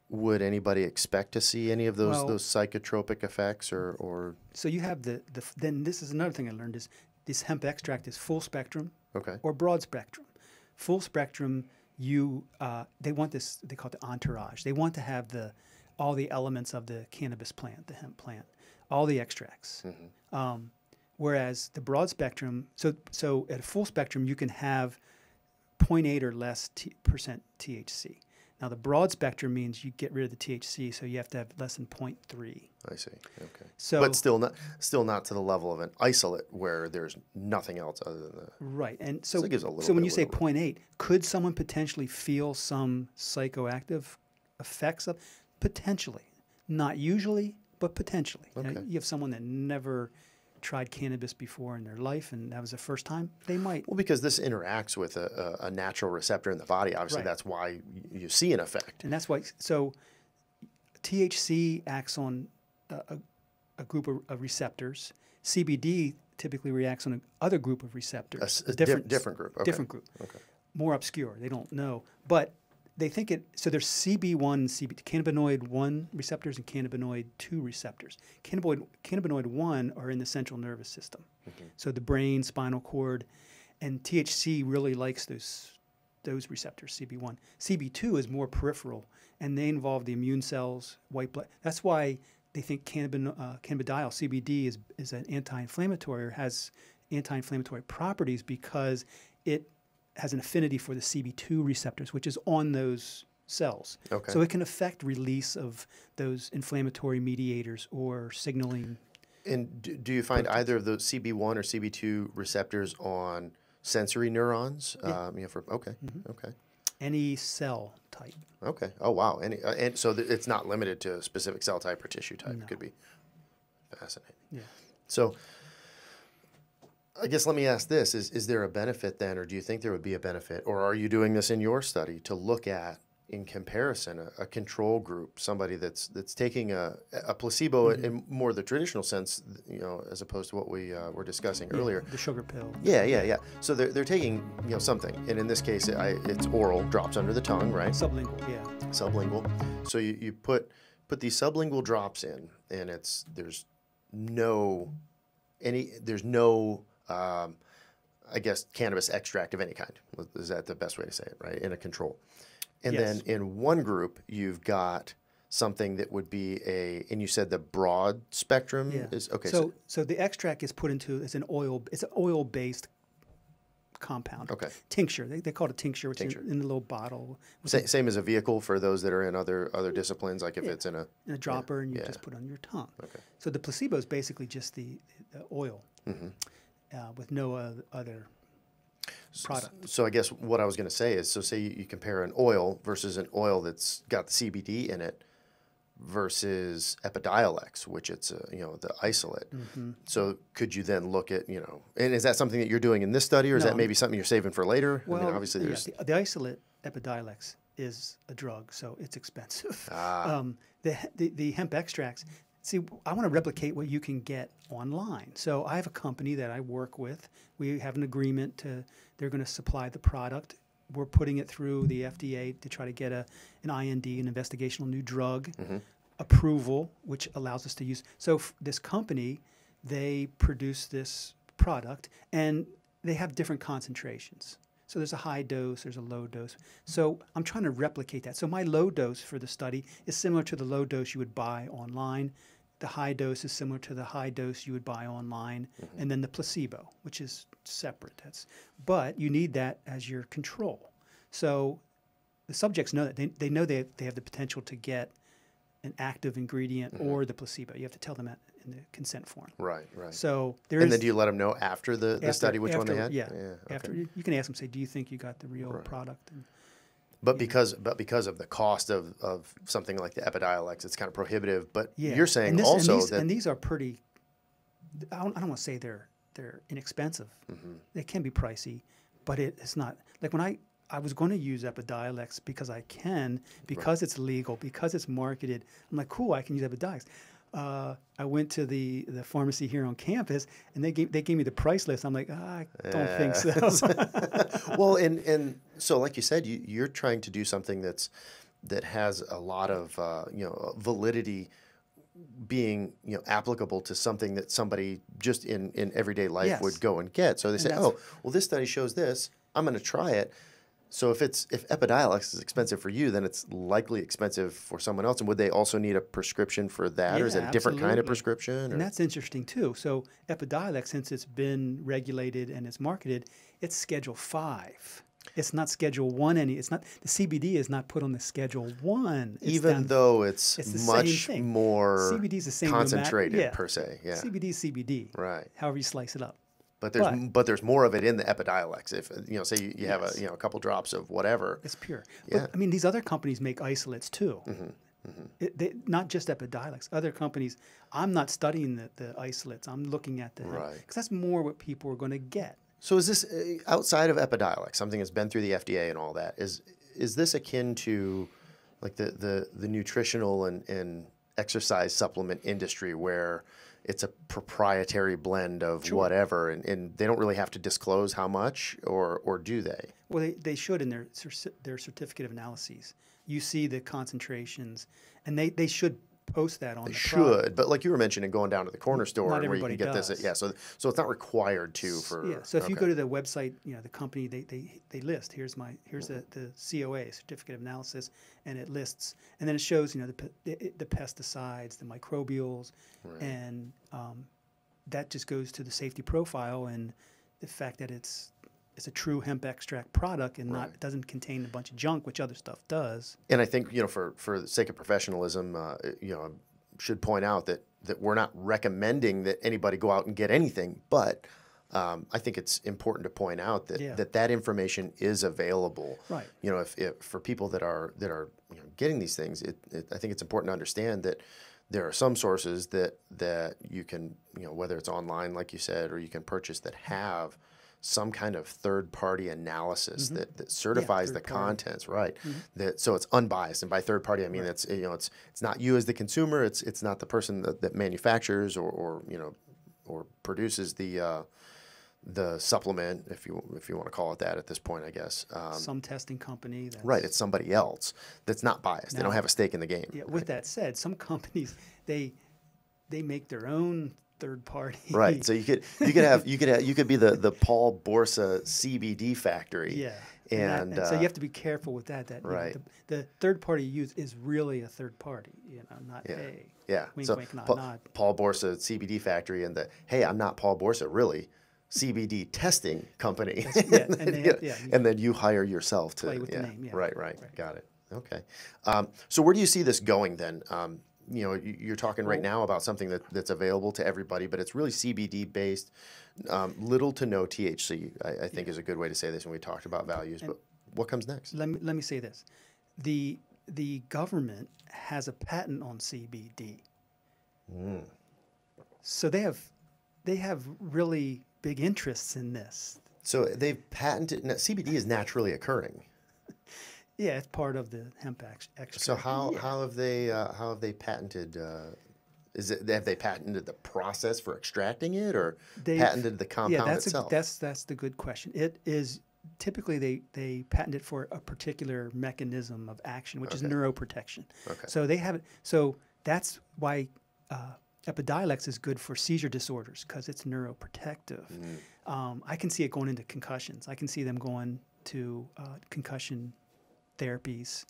would anybody expect to see any of those psychotropic effects or? So you have then this is another thing I learned is this hemp extract is full spectrum or broad spectrum. Full spectrum, they want this, they call it the entourage. They want to have all the elements of the cannabis plant, the hemp plant, all the extracts. Whereas the broad spectrum, so at a full spectrum, you can have 0.8 or less percent THC. Now, the broad spectrum means you get rid of the THC, so you have to have less than 0.3. I see. Okay. So, but still not to the level of an isolate where there's nothing else other than that. Right. And so it gives a little so when bit you say of wiggle room. 0.8, could someone potentially feel some psychoactive effects of? Potentially. Not usually, but potentially. Okay. You have someone that never tried cannabis before in their life and that was the first time, they might. Well, because this interacts with a natural receptor in the body. Obviously, that's why you see an effect. And that's why, so THC acts on a group of receptors. CBD typically reacts on another group of receptors. A different group. Okay. Different group. Okay. More obscure. They don't know. But they think so there's CB1 and cannabinoid 1 receptors and cannabinoid 2 receptors. Cannabinoid 1 are in the central nervous system. So the brain, spinal cord, and THC really likes those receptors, CB1. CB2 is more peripheral, and they involve the immune cells, white blood. That's why they think cannabidiol, CBD, is an anti-inflammatory or has anti-inflammatory properties because it has an affinity for the CB2 receptors, which is on those cells. Okay. So it can affect release of those inflammatory mediators or signaling. And do you find either of those CB1 or CB2 receptors on sensory neurons? Yeah. Okay. Any cell type. Okay. Oh, wow. And so it's not limited to a specific cell type or tissue type. No. It could be fascinating. Yeah. So I guess let me ask this. Is there a benefit then, or do you think there would be a benefit, or are you doing this in your study to look at, in comparison, a control group, somebody that's taking a placebo in more the traditional sense, as opposed to what we were discussing earlier. The sugar pill. Yeah. So they're taking something, and in this case, it's oral, drops under the tongue, right? Sublingual, yeah. Sublingual. So you put these sublingual drops in, and there's no I guess cannabis extract of any kind. Is that the best way to say it, right? In a control. And Yes. then in one group, you've got something that would be and you said the broad spectrum is, okay. So the extract is put into, it's an oil-based compound. Okay. Tincture. They call it a tincture, which is in a little bottle. Same as a vehicle for those that are in other disciplines, like if it's in a dropper and you just put it on your tongue. Okay. So the placebo is basically just the oil with no other product. So I guess what I was going to say is, so say you compare an oil versus an oil that's got the CBD in it versus Epidiolex, which it's the isolate. So could you then look at, and is that something that you're doing in this study, or is that maybe something you're saving for later? Well, obviously there's the isolate Epidiolex is a drug, so it's expensive. The hemp extracts, see, I want to replicate what you can get online. So I have a company that I work with. We have an agreement they're going to supply the product. We're putting it through the FDA to try to get an IND, an investigational new drug approval, which allows us to use. So this company, they produce this product, and they have different concentrations. So there's a high dose, there's a low dose. So I'm trying to replicate that. So my low dose for the study is similar to the low dose you would buy online. The high dose is similar to the high dose you would buy online, and then the placebo, which is separate. But you need that as your control. So the subjects know that. They know they have the potential to get an active ingredient or the placebo. You have to tell them that in the consent form. Right. So then do you let them know after the study which one they had? Yeah. After you can ask them, say, do you think you got the real product? But because of the cost of something like the Epidiolex, it's kind of prohibitive. But you're saying and these are pretty. I don't want to say they're they're inexpensive. They can be pricey, but it's not like when I was going to use Epidiolex because I can, because it's legal, because it's marketed. I'm like, cool, I can use Epidiolex. I went to the pharmacy here on campus, and they gave me the price list. I'm like, I don't think so. Well, and so like you said, you're trying to do something that has a lot of validity, being applicable to something that somebody just in everyday life would go and get. So they say, oh, well, this study shows this. I'm going to try it. So if Epidiolex is expensive for you, then it's likely expensive for someone else. And would they also need a prescription for that, or is it a different kind of prescription? And that's interesting too. So Epidiolex, since it's been regulated and it's marketed, it's Schedule 5. It's not Schedule 1. It's not, the CBD is not put on the Schedule 1. Even though it's much more CBD is the same concentrated per se. Yeah. CBD is CBD. Right. However you slice it up. But there's more of it in the Epidiolex. If say you have a couple drops of whatever, it's pure. Yeah. But I mean, these other companies make isolates too. Not just Epidiolex. Other companies. I'm not studying the isolates. I'm looking at because that's more what people are going to get. So is this outside of Epidiolex, something that's been through the FDA and all that? Is this akin to like the nutritional and exercise supplement industry, where it's a proprietary blend of whatever, and they don't really have to disclose how much, or do they? Well, they should in their certificate of analyses. You see the concentrations, and they should post that on the product. Should, but like you were mentioning, going down to the corner store not where you can get does. this. Yeah, so it's not required to for. Yeah, so if you go to the website, the company they list here's the COA, certificate of analysis, and it lists, and then it shows the pesticides, the microbials, and that just goes to the safety profile and the fact that it's a true hemp extract product and doesn't contain a bunch of junk, which other stuff does. And I think for the sake of professionalism, I should point out that we're not recommending that anybody go out and get anything, but I think it's important to point out that that information is available. Right. If for people that are getting these things, I think it's important to understand that there are some sources that you can whether it's online, like you said, or you can purchase that have some kind of third-party analysis that certifies the contents, right? So it's unbiased, and by third-party I mean it's not you as the consumer, it's not the person that manufactures or produces the supplement, if you want to call it that at this point, I guess. Some testing company. Right, it's somebody else that's not biased. Now, they don't have a stake in the game. Yeah. With that said, some companies they make their own third party. Right. So you could be the Paul Borsa CBD factory. Yeah. And so you have to be careful with that. The third party use is really a third party, not a wink, wink, nod, nod. Paul Borsa CBD factory, and hey, I'm not Paul Borsa, really. CBD testing company. And then you hire yourself to play with the name. Yeah. Right. Got it. Okay. So where do you see this going then? You're talking right now about something that's available to everybody, but it's really CBD based, little to no THC. I think is a good way to say this when we talked about values. But what comes next? Let me say this: the government has a patent on CBD, so they have really big interests in this. So they've patented. Now, CBD is naturally occurring. Yeah, it's part of the hemp extract. So how have they patented? Have they patented the process for extracting it, or patented the compound itself? That's the good question. It is typically they patent it for a particular mechanism of action, which is neuroprotection. Okay. So they have it. So that's why Epidiolex is good for seizure disorders, because it's neuroprotective. I can see it going into concussions. I can see them going to concussion therapies.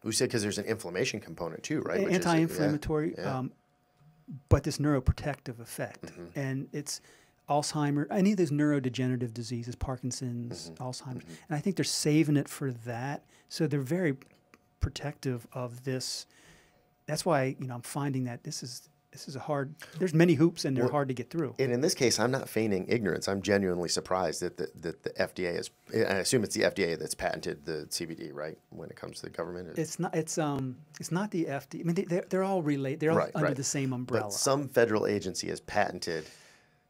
We said because there's an inflammation component too, right? Anti-inflammatory, but this neuroprotective effect. And it's Alzheimer's, any of those neurodegenerative diseases, Parkinson's, Alzheimer's. And I think they're saving it for that. So they're very protective of this. That's why I'm finding that this is a hard. There's many hoops and they're hard to get through. And in this case, I'm not feigning ignorance. I'm genuinely surprised that the FDA is. And I assume it's the FDA that's patented the CBD, right? When it comes to the government, it's not. It's not the FDA. I mean, they're all related. They're all under the same umbrella. But some federal agency has patented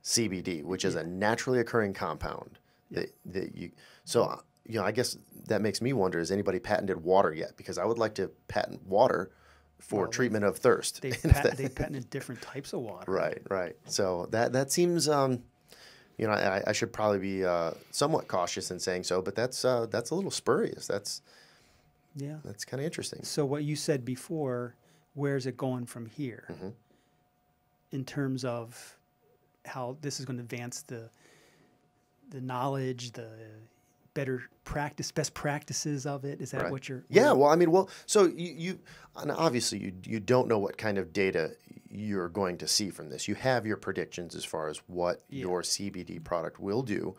CBD, which is a naturally occurring compound that you. So I guess that makes me wonder: has anybody patented water yet? Because I would like to patent water for treatment of thirst. They patented different types of water. Right. So that seems. I should probably be somewhat cautious in saying so, but that's a little spurious. That's kind of interesting. So what you said before, where's it going from here? In terms of how this is going to advance the knowledge, the best practices of it? Is that what you're? Yeah. Well, so you and obviously you don't know what kind of data you're going to see from this. You have your predictions as far as what your CBD product will do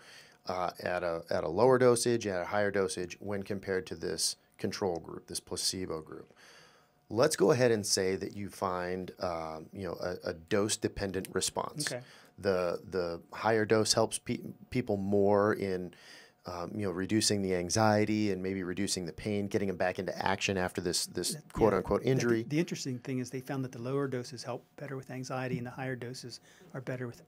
at a lower dosage, at a higher dosage when compared to this control group, this placebo group. Let's go ahead and say that you find a dose-dependent response. Okay. The higher dose helps people more in reducing the anxiety and maybe reducing the pain, getting them back into action after this quote-unquote injury. The interesting thing is they found that the lower doses help better with anxiety and the higher doses are better with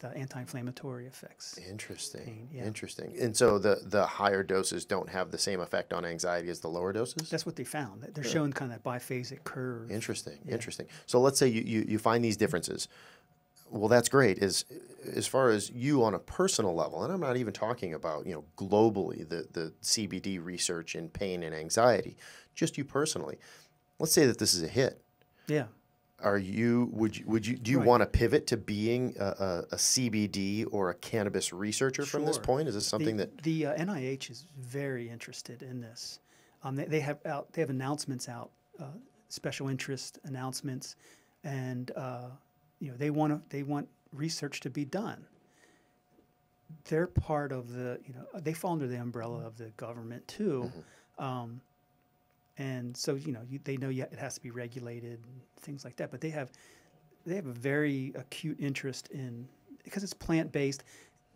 anti-inflammatory effects. Interesting. Interesting. And so the higher doses don't have the same effect on anxiety as the lower doses? That's what they found. They're showing kind of that biphasic curve. Interesting. So let's say you find these differences. Well, that's great. As far as you on a personal level, and I'm not even talking about globally the CBD research in pain and anxiety, just you personally. Let's say that this is a hit. Yeah. Do you want to pivot to being a CBD or a cannabis researcher from this point? Is this something that the NIH is very interested in this? They have announcements out, special interest announcements, and they want research to be done. They're part of they fall under the umbrella of the government too, and so they know it has to be regulated and things like that. But they have a very acute interest in, because it's plant based.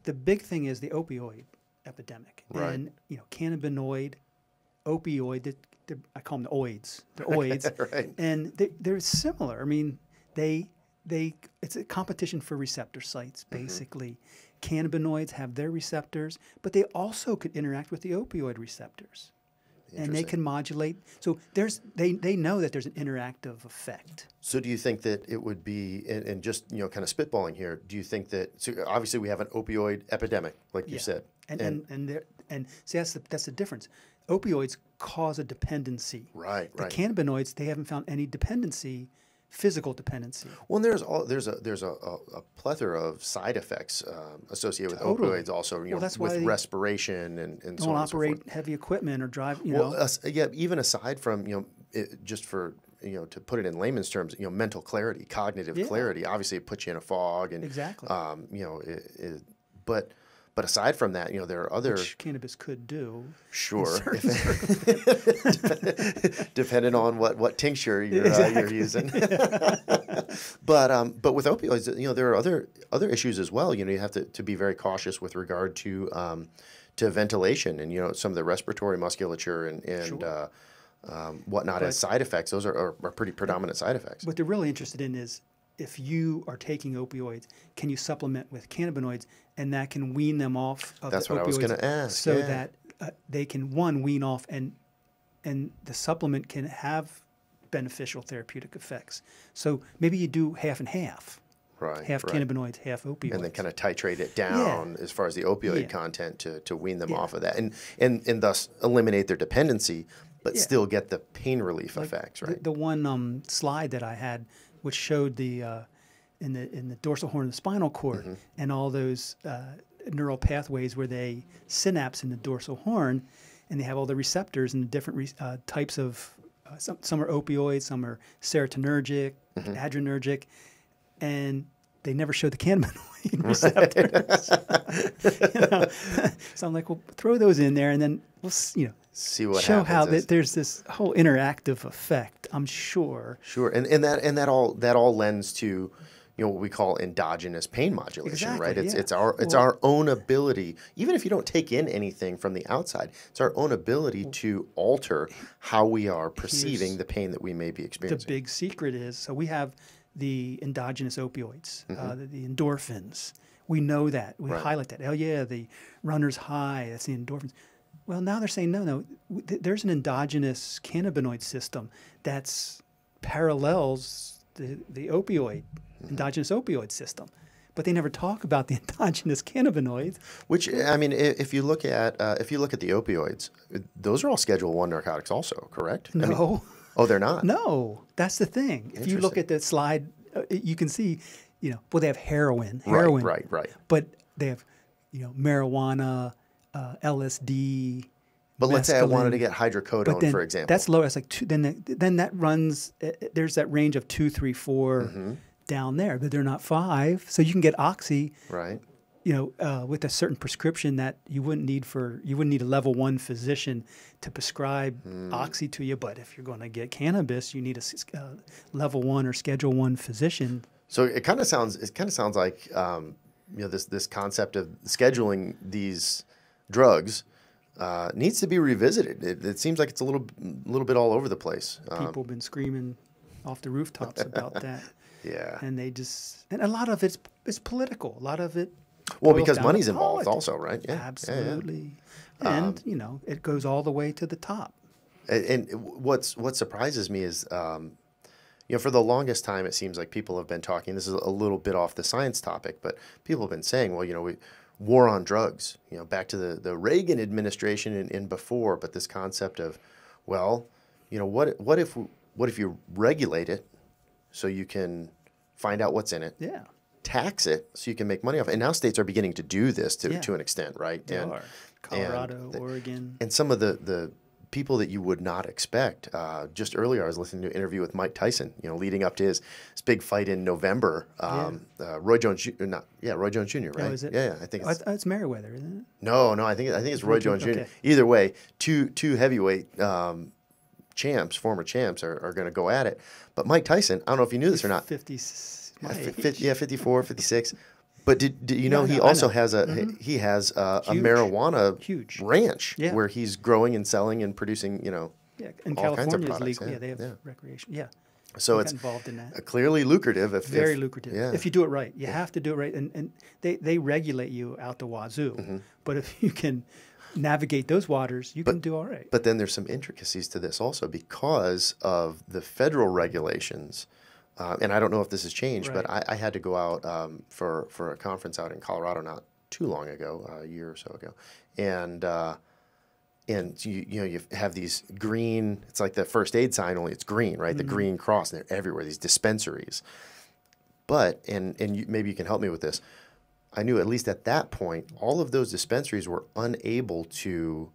The big thing is the opioid epidemic, and cannabinoid, opioid. I call them the oids. They're oids, right. And they're similar. I mean, it's a competition for receptor sites, basically. Cannabinoids have their receptors, but they also could interact with the opioid receptors. And they can modulate. So they know that there's an interactive effect. So do you think that it would be, and just kind of spitballing here, do you think that, so obviously we have an opioid epidemic, like you said. And see, that's the difference. Opioids cause a dependency. Right. The cannabinoids, they haven't found any dependency, physical dependency. Well, and there's a plethora of side effects associated with opioids also, with respiration and so on and so forth. Don't operate heavy equipment or drive, Well, even aside from, just for, to put it in layman's terms, mental clarity, cognitive clarity, obviously it puts you in a fog. And, exactly. But aside from that, there are other... Which cannabis could do. Sure. Depending on what tincture you're using. But with opioids, there are other issues as well. You have to be very cautious with regard to ventilation and, some of the respiratory musculature and whatnot as side effects. Those are pretty predominant side effects. What they're really interested in is, if you are taking opioids, can you supplement with cannabinoids, and that can wean them off of That's the what opioids, I was going to ask. so that they can, wean off, and the supplement can have beneficial therapeutic effects. So maybe you do half and half. Right. Half cannabinoids, half opioids. And then kind of titrate it down as far as the opioid content to wean them off of that, and thus eliminate their dependency, but still get the pain relief effects, right? The one slide that I had, which showed the in the dorsal horn of the spinal cord and all those neural pathways where they synapse in the dorsal horn, and they have all the receptors and the different types of some are opioids, some are serotonergic, adrenergic, and they never show the cannabinoid receptors. So I'm like, well, throw those in there, and then we'll see what show happens. How there's this whole interactive effect. I'm sure. Sure, and that all lends to what we call endogenous pain modulation, right? It's our own ability, even if you don't take in anything from the outside, it's our own ability to alter how we are perceiving the pain that we may be experiencing. The big secret is, so we have the endogenous opioids, the endorphins. We know that. We Right. highlight that. Oh, yeah, the runner's high. That's the endorphins. Well, now they're saying, no, there's an endogenous cannabinoid system that's parallels the opioid, endogenous opioid system. But they never talk about the endogenous cannabinoids. Which, I mean, if you look at the opioids, those are all Schedule 1 narcotics also, correct? No. I mean, oh, they're not? No, that's the thing. If you look at the slide, you can see, well, they have heroin. Right. But they have, marijuana, LSD. But let's say I wanted to mescaline. get hydrocodone, for example. That's low. That's like two, then that runs. There's that range of 2, 3, 4 down there, but they're not 5. So you can get oxy. Right. With a certain prescription that you wouldn't need a level 1 physician to prescribe oxy to you. But if you're going to get cannabis, you need a level 1 or Schedule 1 physician. So it kind of sounds like this concept of scheduling these drugs needs to be revisited. It seems like it's a little bit all over the place. People have been screaming off the rooftops about that. Yeah. And and a lot of it's political. A lot of it. Well, boils because down money's to involved politics. also, right? Yeah. Absolutely. And, it goes all the way to the top. And what surprises me is, for the longest time, it seems like people have been talking. This is a little bit off the science topic, but people have been saying, well, war on drugs, back to the Reagan administration and before. But this concept of, well, what if you regulate it so you can find out what's in it? Yeah. Tax it so you can make money off it. And now states are beginning to do this to an extent, right? They are. Colorado, Oregon. And some of the people that you would not expect. Just earlier, I was listening to an interview with Mike Tyson, leading up to his big fight in November. Roy Jones Jr., Roy Jones Jr., right? Oh, is it? Yeah, I think it's Merriweather, isn't it? No, I think it's Roy Jones Jr. Okay. Either way, two heavyweight former champs are going to go at it. But Mike Tyson, I don't know if you knew this or not. 54, 56. But did you know he also has a marijuana ranch where he's growing and selling and producing, in all California kinds of is products. legal. Yeah, they have recreation. Yeah. So it's involved in that. Clearly lucrative. Very lucrative. Yeah. If you do it right. You have to do it right. And they regulate you out the wazoo. But if you can navigate those waters, you can do all right. But then there's some intricacies to this also because of the federal regulations. And I don't know if this has changed, but I had to go out for a conference out in Colorado not too long ago, a year or so ago, and you have these green. It's like the first aid sign, only it's green, right? The green cross, and they're everywhere. These dispensaries, but maybe you can help me with this. I knew at least at that point, all of those dispensaries were unable to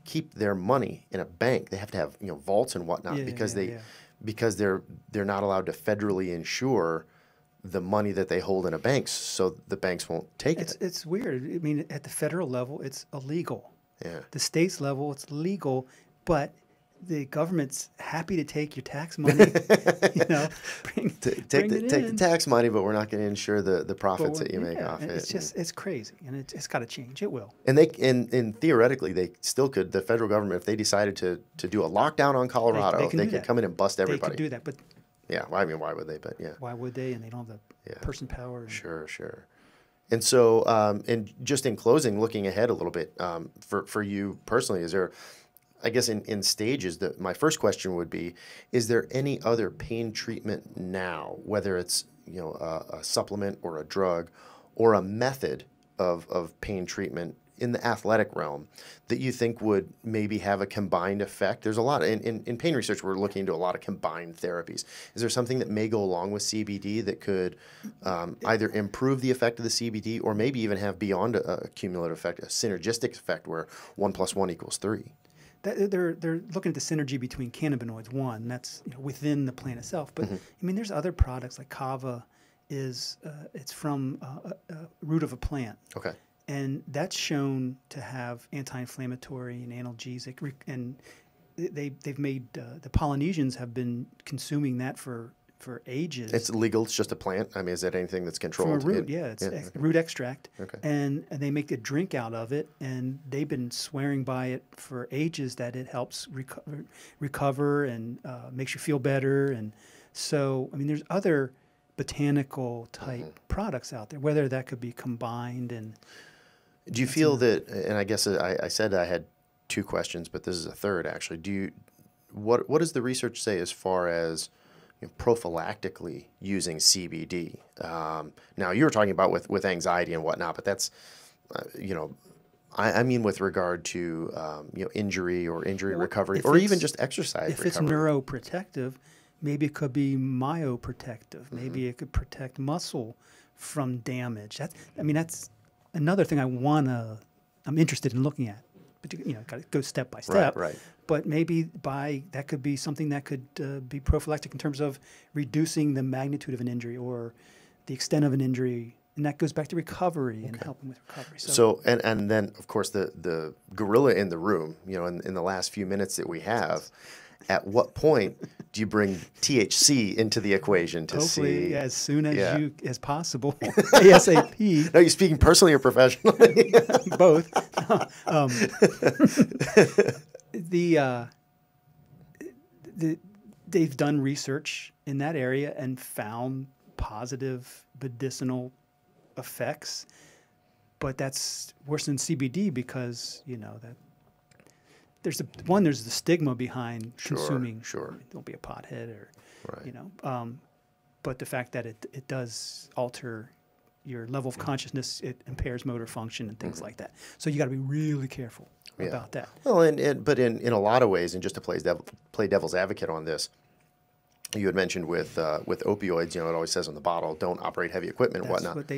keep their money in a bank. They have to have vaults and whatnot because they're not allowed to federally insure the money that they hold in a bank, so the banks won't take it. It's weird. I mean, at the federal level, it's illegal. Yeah. The state's level, it's legal, but the government's happy to take your tax money. Take the tax money, but we're not going to insure the profits that you make off it. It's crazy, and it's got to change. It will. And theoretically, they still could. The federal government, if they decided to do a lockdown on Colorado, they could come in and bust everybody. They could do that, but I mean, why would they? But why would they? And they don't have the person power. Sure. And so, and just in closing, looking ahead a little bit, for you personally, is there? I guess in stages, my first question would be, is there any other pain treatment now, whether it's a supplement or a drug or a method of pain treatment in the athletic realm that you think would maybe have a combined effect? There's a lot in pain research, we're looking into a lot of combined therapies. Is there something that may go along with CBD that could either improve the effect of the CBD or maybe even have beyond a cumulative effect, a synergistic effect where 1 + 1 = 3? They're looking at the synergy between cannabinoids. One, that's within the plant itself. But I mean, there's other products like kava. It's from a root of a plant. Okay. And that's shown to have anti-inflammatory and analgesic. And they've made the Polynesians have been consuming that for ages. It's legal. It's just a plant. I mean, is that anything that's controlled? From a root, it's root extract. Okay. And they make a drink out of it, and they've been swearing by it for ages that it helps recover and makes you feel better. And so, I mean, there's other botanical type products out there, whether that could be combined. And do you feel that, and I guess I said I had 2 questions, but this is a third actually. What does the research say as far as prophylactically using CBD? Now you were talking about with anxiety and whatnot, but that's, I mean with regard to, injury or injury recovery, or even just exercise recovery. If it's neuroprotective, maybe it could be myoprotective. Maybe it could protect muscle from damage. That's another thing I'm interested in looking at. But got to go step by step. Right. But maybe that could be something that could be prophylactic in terms of reducing the magnitude of an injury or the extent of an injury, and that goes back to recovery and helping with recovery. So and then of course the gorilla in the room, in the last few minutes that we have, at what point do you bring THC into the equation to Hopefully, see? as soon as as possible, ASAP. Are you speaking personally or professionally? Both. They've done research in that area and found positive medicinal effects, but that's worse than CBD because that there's the stigma behind consuming. Sure. Don't be a pothead but the fact that it does alter your level of consciousness, it impairs motor function and things like that. So you got to be really careful about that. Well, but in a lot of ways, and just to play devil's advocate on this, you had mentioned with opioids, it always says on the bottle, don't operate heavy equipment and whatnot. But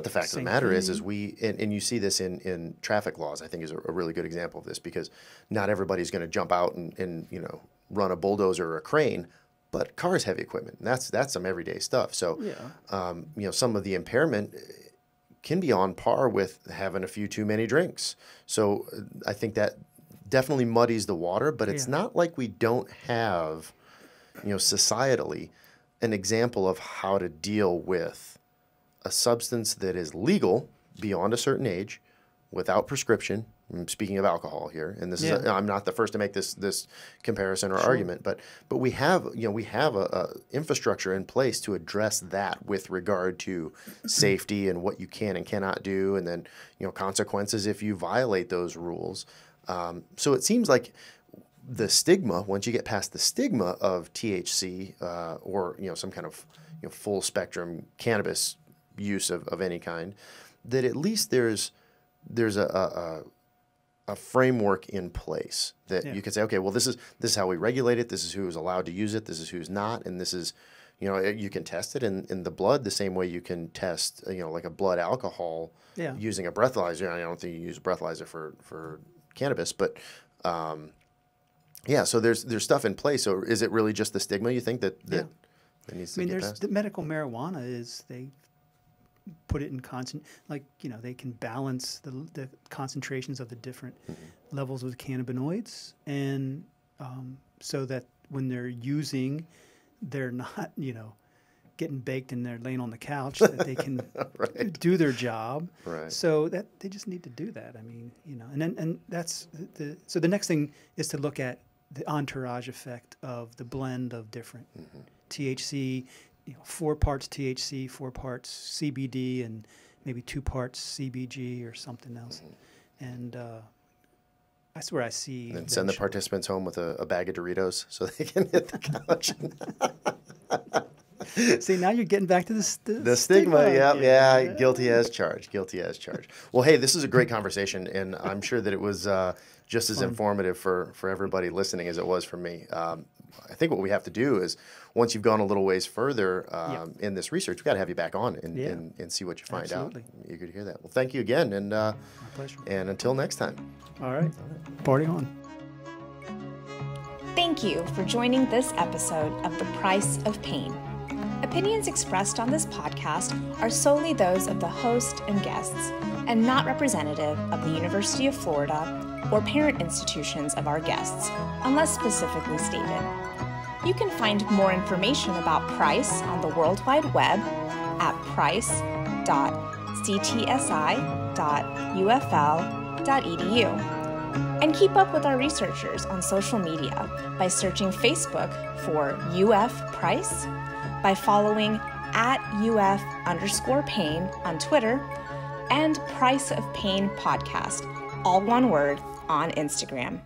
the fact of the matter is and you see this in traffic laws, I think is a really good example of this, because not everybody's going to jump out and run a bulldozer or a crane, but cars heavy equipment. And that's some everyday stuff. So, some of the impairment can be on par with having a few too many drinks. So I think that definitely muddies the water, but it's not like we don't have, societally, an example of how to deal with a substance that is legal beyond a certain age, without prescription. I'm speaking of alcohol here, and this is I'm not the first to make this comparison or argument, but we have a infrastructure in place to address that with regard to safety and what you can and cannot do, and then consequences if you violate those rules. So it seems like the stigma, once you get past the stigma of THC or some kind of full spectrum cannabis use of any kind, that at least there's a framework in place that you can say, okay, well, this is how we regulate it. This is who's allowed to use it. This is who's not. And this is, you can test it in the blood the same way you can test, like a blood alcohol using a breathalyzer. I don't think you use a breathalyzer for cannabis, but so there's stuff in place. So is it really just the stigma you think that needs to get past? The medical marijuana is they put it in they can balance the concentrations of the different levels of cannabinoids, and so that when they're using, they're not getting baked and they're laying on the couch, that they can do their job. Right. So that they just need to do that. And that's so the next thing is to look at the entourage effect of the blend of different THC. 4 parts THC, 4 parts CBD, and maybe 2 parts CBG or something else. And that's where I see. And then send the participants home with a bag of Doritos so they can hit the couch. See, now you're getting back to the stigma. Yeah. Guilty as charged. Well, hey, this is a great conversation, and I'm sure that it was just as informative for everybody listening as it was for me. I think what we have to do is, once you've gone a little ways further in this research, we've got to have you back on and see what you find out. Eager to hear that. Well, thank you again, and my pleasure. And until next time. All right. Party on. Thank you for joining this episode of The Price of Pain. Opinions expressed on this podcast are solely those of the host and guests, and not representative of the University of Florida or parent institutions of our guests, unless specifically stated. You can find more information about Price on the World Wide Web at price.ctsi.ufl.edu. And keep up with our researchers on social media by searching Facebook for UF Price, by following @UF_pain on Twitter, and Price of Pain Podcast, all one word, on Instagram.